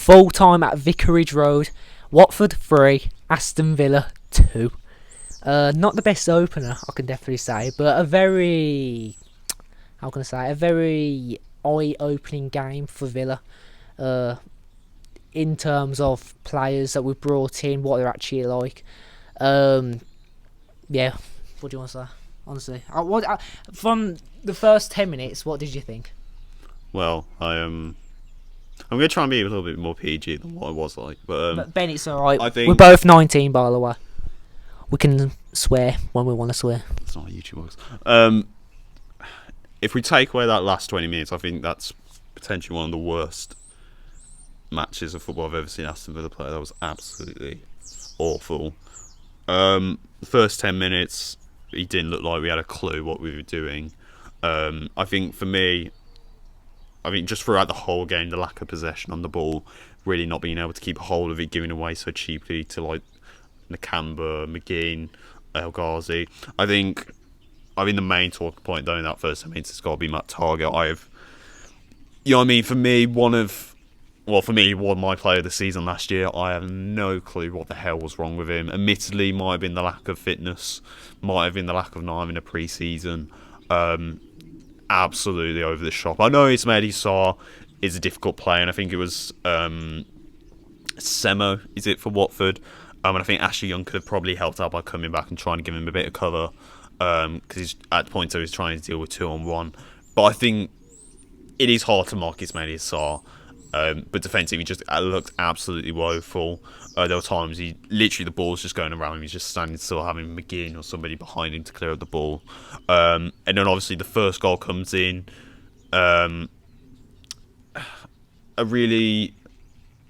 Full time at Vicarage Road. Watford 3, Aston Villa 2. Not the best opener, I can definitely say, but a very eye-opening game for Villa. In terms of players that we brought in, what they're actually like. Yeah, what do you want to say? Honestly, from the first 10 minutes, what did you think? Well, I'm going to try and be a little bit more PG than what I was like. But Ben, it's alright. I think We're both 19, by the way. We can swear when we want to swear. That's not how YouTube works. If we take away that last 20 minutes, I think that's potentially one of the worst matches of football I've ever seen Aston Villa play. That was absolutely awful. The first 10 minutes, it didn't look like we had a clue what we were doing. I think for me, just throughout the whole game, the lack of possession on the ball, really not being able to keep a hold of it, giving away so cheaply to like Nakamba, McGinn, El Ghazi. I think the main talking point though in that first 10 minutes has got to be Matt Targett. For me, one of my player of the season last year. I have no clue what the hell was wrong with him. Admittedly, might have been the lack of fitness, might have been the lack of time in a pre-season. Absolutely over the shop. I know Ismail Sarr is a difficult player, and I think it was Semo, is it, for Watford? And I think Ashley Young could have probably helped out by coming back and trying to give him a bit of cover, because he's at the point where he's trying to deal with 2-on-1. But I think it is hard to mark Ismail Sarr. But defensively, he just looked absolutely woeful. There were times the ball was just going around him. He's just standing still, having McGinn or somebody behind him to clear up the ball. And then obviously the first goal comes in. A really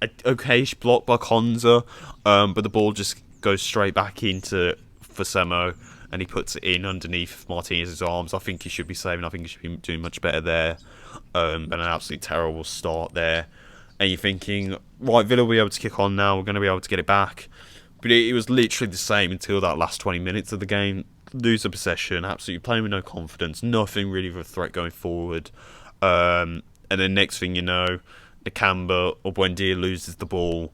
okayish block by Konza, but the ball just goes straight back into Semo, and he puts it in underneath Martinez's arms. I think he should be saving. I think he should be doing much better there. And an absolutely terrible start there. And you're thinking, right, Villa will be able to kick on now. We're going to be able to get it back. But it was literally the same until that last 20 minutes of the game. Lose the possession, absolutely playing with no confidence. Nothing really of a threat going forward. And then next thing you know, Nakamba or Buendia loses the ball.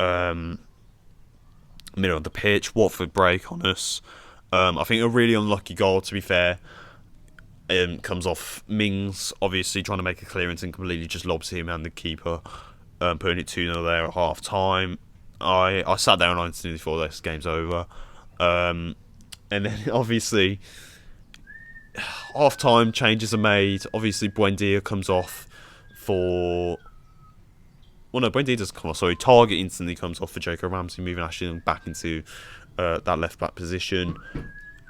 Middle of the pitch, Watford break on us. I think a really unlucky goal, to be fair. Comes off Mings, obviously trying to make a clearance and completely just lobs him and the keeper, putting it 2-0 there at half time. I sat down and instantly thought this game's over. And then obviously half time changes are made. Obviously Buendia comes off for... Well, no, Buendia doesn't come off. Sorry, Target instantly comes off for Jacob Ramsey, moving Ashley back into that left back position.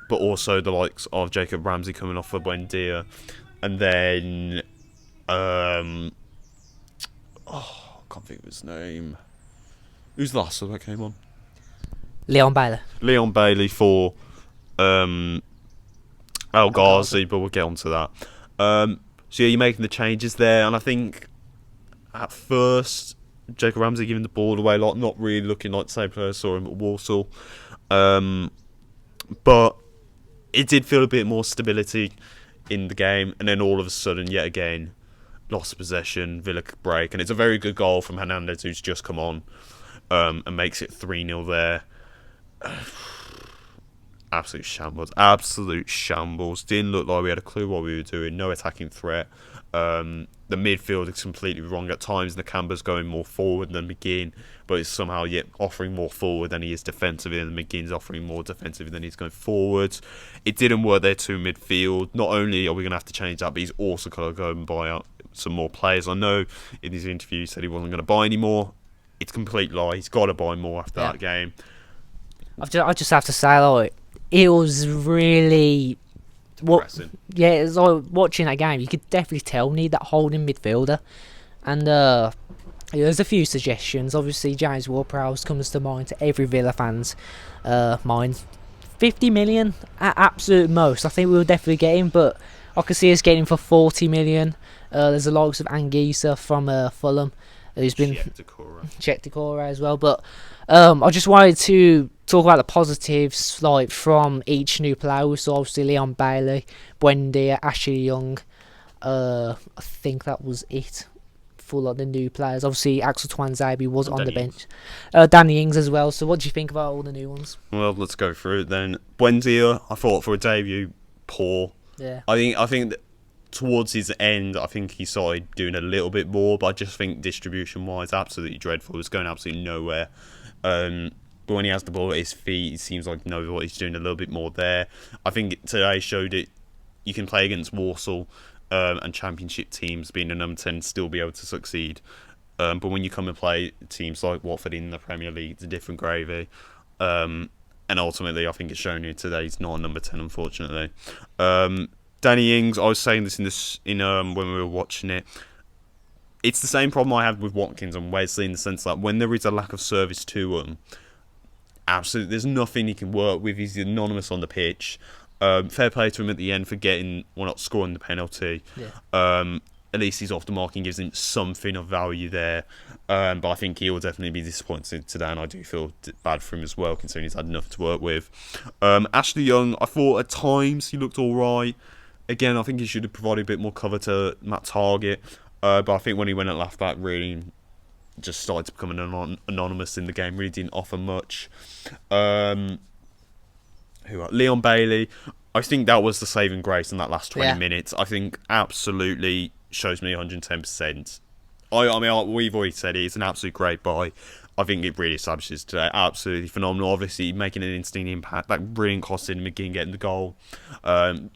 But also the likes of Jacob Ramsey coming off for Buendia. And then... I can't think of his name. Who's the last one that came on? Leon Bailey. Leon Bailey for El Ghazi, but we'll get onto that. So yeah, you're making the changes there. And I think at first, Jacob Ramsey giving the ball away a lot, not really looking like the same player I saw him at Walsall. But it did feel a bit more stability in the game, and then all of a sudden, yet again, lost possession, Villa break, and it's a very good goal from Hernandez, who's just come on, and makes it 3-0 there. Absolute shambles. Didn't look like we had a clue what we were doing. No attacking threat. The midfield is completely wrong at times. Nakamba's going more forward than McGinn, but it's somehow yet offering more forward than he is defensively, and McGinn's offering more defensively than he's going forward. It didn't work there too midfield. Not only are we going to have to change that, but he's also got to go and buy out some more players. I know in his interview he said he wasn't going to buy any more. It's a complete lie. He's got to buy more after that game. I just have to say, like, it was really... it was like watching that game. You could definitely tell we need that holding midfielder, and there's a few suggestions. Obviously, James Ward-Prowse comes to mind to every Villa fan's mind. 50 million at absolute most. I think we'll definitely get him, but I could see us getting him for 40 million. There's the likes of Anguissa from Fulham, who's been Czech Decorah as well. But I just wanted to talk about the positives, like, from each new player. So obviously Leon Bailey, Buendia, Ashley Young. I think that was it for like the new players. Obviously, Axel Tuanzebe was on the Danny bench. Danny Ings as well. So what do you think about all the new ones? Well, let's go through it then. Buendia, I thought for a debut, poor. Yeah. I think that towards his end, I think he started doing a little bit more, but I just think distribution-wise, absolutely dreadful. It's going absolutely nowhere. But when he has the ball at his feet, it seems like he's doing a little bit more there. I think today showed it. You can play against Walsall and Championship teams, being a number 10, still be able to succeed. But when you come and play teams like Watford in the Premier League, it's a different gravy. And ultimately, I think it's shown you today he's not a number 10, unfortunately. Danny Ings, I was saying this in when we were watching it. It's the same problem I had with Watkins and Wesley in the sense that when there is a lack of service to him, absolutely, there's nothing he can work with. He's anonymous on the pitch. Fair play to him at the end for not scoring the penalty. Yeah. At least he's off the mark and gives him something of value there. But I think he will definitely be disappointed today, and I do feel bad for him as well, considering he's had nothing to work with. Ashley Young, I thought at times he looked all right. Again, I think he should have provided a bit more cover to Matt Targett. But I think when he went at left back, really just started to become anonymous in the game. Really didn't offer much. Leon Bailey. I think that was the saving grace in that last 20 minutes. I think absolutely shows me 110%. I mean, we've already said it. It's an absolute great buy. I think it really establishes today. Absolutely phenomenal. Obviously, making an instant impact. That brilliant cross in Mcginn getting the goal.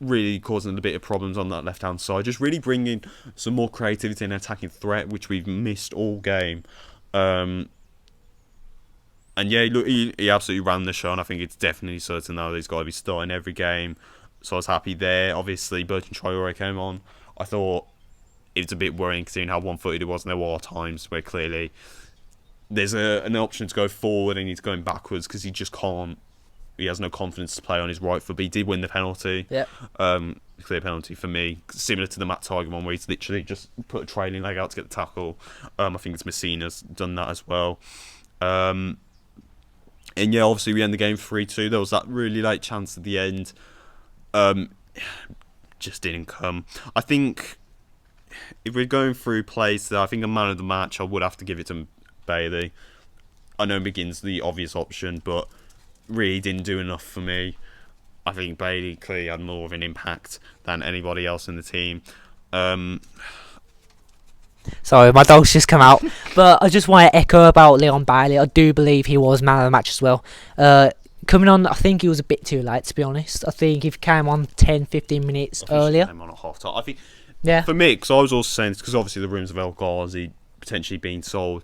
Really causing a bit of problems on that left-hand side. Just really bringing some more creativity and attacking threat, which we've missed all game. And yeah, look, he absolutely ran the show, and I think it's definitely certain now that he's got to be starting every game. So I was happy there. Obviously, Bertrand Traore came on. I thought it was a bit worrying considering how one-footed it was, and there were times where clearly there's an option to go forward and he's going backwards because he just can't. He has no confidence to play on his right foot, but he did win the penalty. Yeah. Clear penalty for me, similar to the Matt Targett one where he's literally just put a trailing leg out to get the tackle. I think it's Messina's done that as well. And yeah, obviously we end the game 3-2. There was that really late chance at the end. Just didn't come. I think if we're going through plays that I think a man of the match, I would have to give it to Bailey. I know McGinn's the obvious option, but really didn't do enough for me. I think Bailey clearly had more of an impact than anybody else in the team. Sorry, my dog's just come out. But I just want to echo about Leon Bailey. I do believe he was man of the match as well. Coming on, I think he was a bit too late, to be honest. I think if he came on 10-15 minutes earlier. Came on at half time. I think, yeah. For me, because I was also saying, because obviously the rumours of El Ghazi potentially being sold,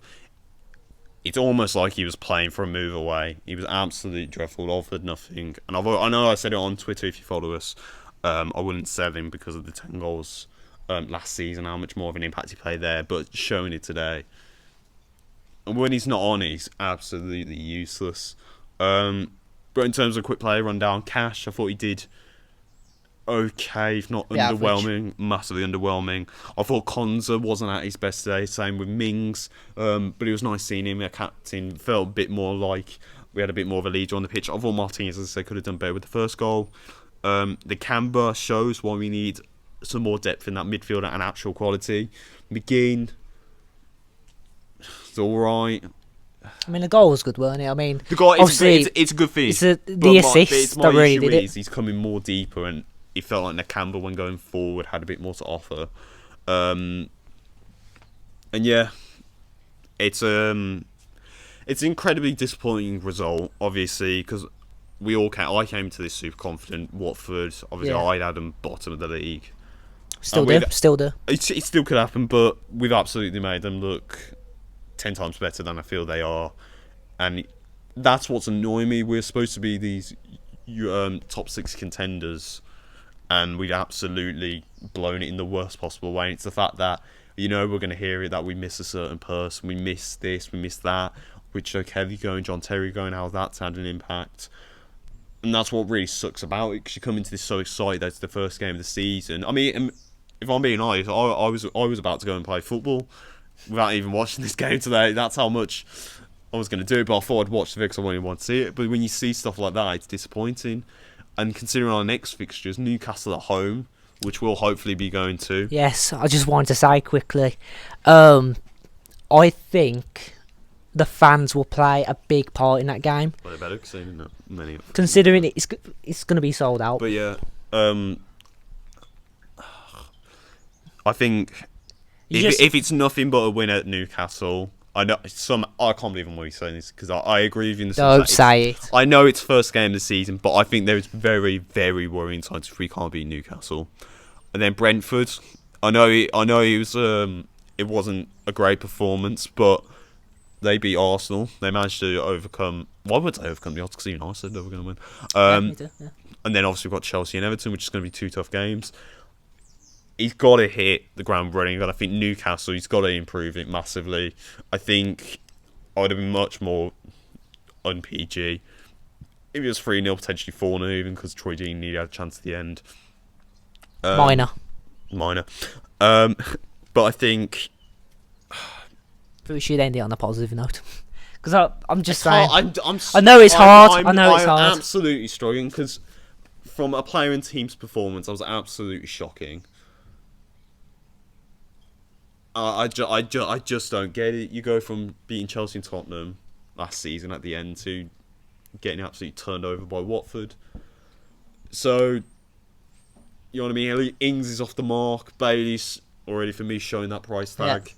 it's almost like he was playing for a move away. He was absolutely dreadful, offered nothing. And I know I said it on Twitter if you follow us. I wouldn't sell him because of the 10 goals last season, how much more of an impact he played there, but showing it today. And when he's not on, he's absolutely useless. But in terms of quick play rundown, Cash, I thought he did okay, if not underwhelming, average. Massively underwhelming. I thought Konza wasn't at his best today, same with Mings, but it was nice seeing him. A captain felt a bit more like we had a bit more of a leader on the pitch. I thought Martinez, as I said, could have done better with the first goal. The Canberra shows why we need some more depth in that midfield and actual quality. McGinn, it's all right. I mean, the goal was good, weren't it? I mean, the goal, obviously, it's a good feat. It's the assist that really did it. He's coming more deeper, and it felt like Nakamba, when going forward, had a bit more to offer. And yeah, it's an incredibly disappointing result, obviously, because I came to this super confident. Watford, obviously, I'd had them bottom of the league. Still do. It still could happen, but we've absolutely made them look 10 times better than I feel they are, and that's what's annoying me. We're supposed to be these top 6 contenders, and we've absolutely blown it in the worst possible way. It's the fact that, we're going to hear it, that we miss a certain person, we miss this, we miss that, Richard Kelly going, John Terry going, how that's had an impact. And that's what really sucks about it, because you come into this so excited that it's the first game of the season. I mean, if I'm being honest, I was about to go and play football without even watching this game today. That's how much I was going to do it, but I thought I'd watch the because I really want to see it. But when you see stuff like that, it's disappointing. And considering our next fixtures, Newcastle at home, which we'll hopefully be going to. Yes, I just wanted to say quickly, I think the fans will play a big part in that game. Well, they better, considering many. Considering it's going to be sold out. But yeah, I think if it's nothing but a win at Newcastle, I can't believe I'm already saying this because I agree with you in the sense Don't say it. I know it's first game of the season, but I think there's very, very worrying signs if we can't beat Newcastle. And then Brentford, I know it was it wasn't a great performance, but they beat Arsenal. They managed to overcome. Why would they overcome the odds? Because even I said they were going to win. Yeah. And then obviously we've got Chelsea and Everton, which is going to be two tough games. He's got to hit the ground running, and I think Newcastle, he's got to improve it massively. I think I would have been much more un-PG if it was 3-0, potentially 4-0 even, because Troy Deeney had a chance at the end. Minor. But I think we should end it on a positive note. Because I'm just saying. I know it's hard. I'm absolutely struggling because from a player and team's performance, I was absolutely shocking. I just don't get it. You go from beating Chelsea and Tottenham last season at the end to getting absolutely turned over by Watford. So, you know what I mean? Ings is off the mark. Bailey's already, for me, showing that price tag. Yeah.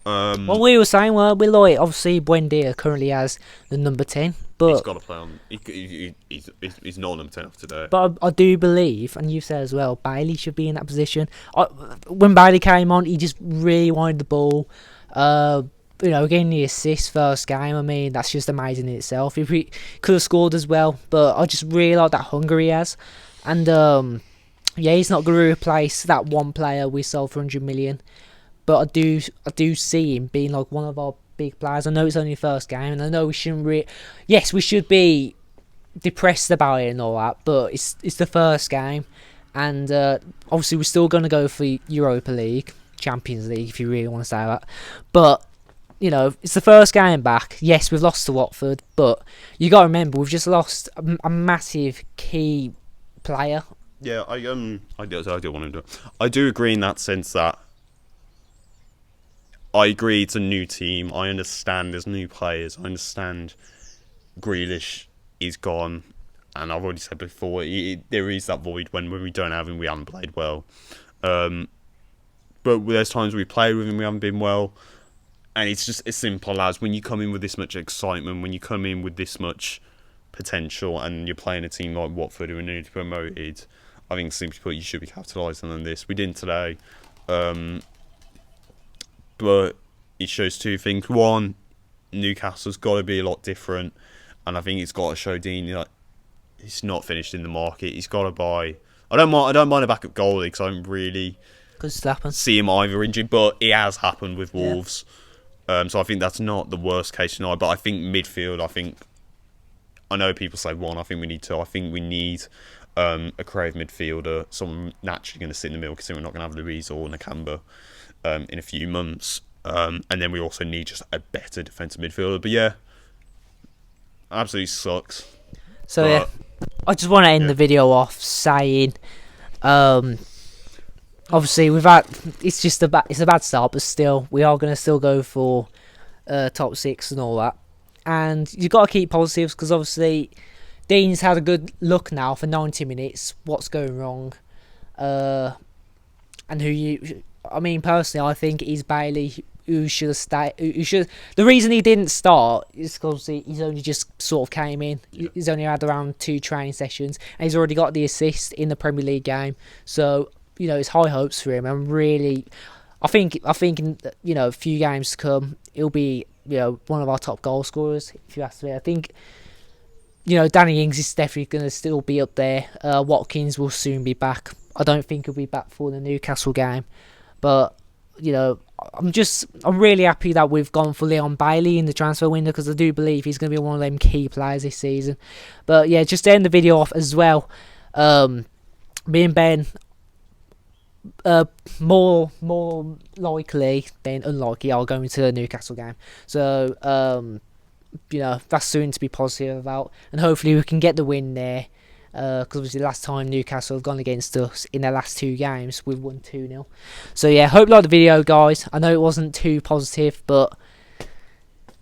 Well, we were saying, we like, obviously Buendia currently has the number 10, but he's got to play on. He's not number 10 after today. But I do believe, and you said as well, Bailey should be in that position. When Bailey came on, he just really wanted the ball. Getting the assist first game, I mean, that's just amazing in itself. If he could have scored as well, but I just really like that hunger he has. And he's not going to replace that one player we sold for 100 million. But I do see him being like one of our big players. I know it's only the first game, and I know we shouldn't. Yes, we should be depressed about it and all that. But it's the first game, and obviously we're still going to go for Europa League, Champions League, if you really want to say that. But it's the first game back. Yes, we've lost to Watford, but you got to remember we've just lost a massive key player. Yeah, I do want to do it. I do agree in that sense that. I agree it's a new team. I understand there's new players. I understand Grealish is gone. And I've already said before, there is that void when we don't have him, we haven't played well. But there's times we played with him, we haven't been well. And it's just as simple as when you come in with this much excitement, when you come in with this much potential, and you're playing a team like Watford who are newly promoted, I think simply put, you should be capitalising on this. We didn't today. But it shows two things. One, Newcastle's got to be a lot different, and I think it's got to show Dean that he's not finished in the market. He's got to buy. I don't mind a backup goalie because I don't really see him either injured, but it has happened with Wolves. Yeah. So I think that's not the worst case scenario. But I think midfield. I know people say one. I think we need two. I think we need a creative midfielder, someone naturally going to sit in the middle, because we're not going to have Louise or Nakamba. In a few months, and then we also need just a better defensive midfielder. But yeah, absolutely sucks. So I just want to end the video off saying, obviously it's a bad start, but still we are going to still go for top 6 and all that. And you've got to keep positives, because obviously Dean's had a good look now for 90 minutes. What's going wrong? And personally, I think it's Bailey who should have stayed. The reason he didn't start is because he's only just sort of came in. Yeah. He's only had around 2 training sessions, and he's already got the assist in the Premier League game. So it's high hopes for him. I think in a few games to come, he'll be one of our top goal scorers. If you ask me, I think Danny Ings is definitely going to still be up there. Watkins will soon be back. I don't think he'll be back for the Newcastle game. But, I'm really happy that we've gone for Leon Bailey in the transfer window, because I do believe he's going to be one of them key players this season. But, yeah, just to end the video off as well, me and Ben, more likely than unlikely, are going to the Newcastle game. So, that's soon to be positive about. And hopefully we can get the win there. Because obviously last time Newcastle have gone against us in their last 2 games, we've won 2-0. So yeah, hope you like the video, guys. I know it wasn't too positive, but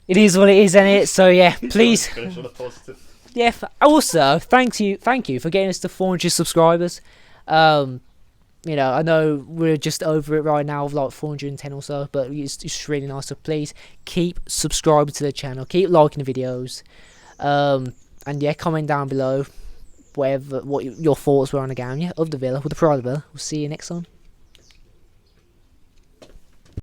it is what it is, isn't it? So yeah, please. Finish on a positive. Yeah. Also, thank you for getting us to 400 subscribers. You know, I know we're just over it right now, with like 410 or so, but it's just really nice. So please keep subscribing to the channel, keep liking the videos, and yeah, comment down below what your thoughts were on the game, yeah, of the Villa, with the Pride of Villa. We'll see you next time.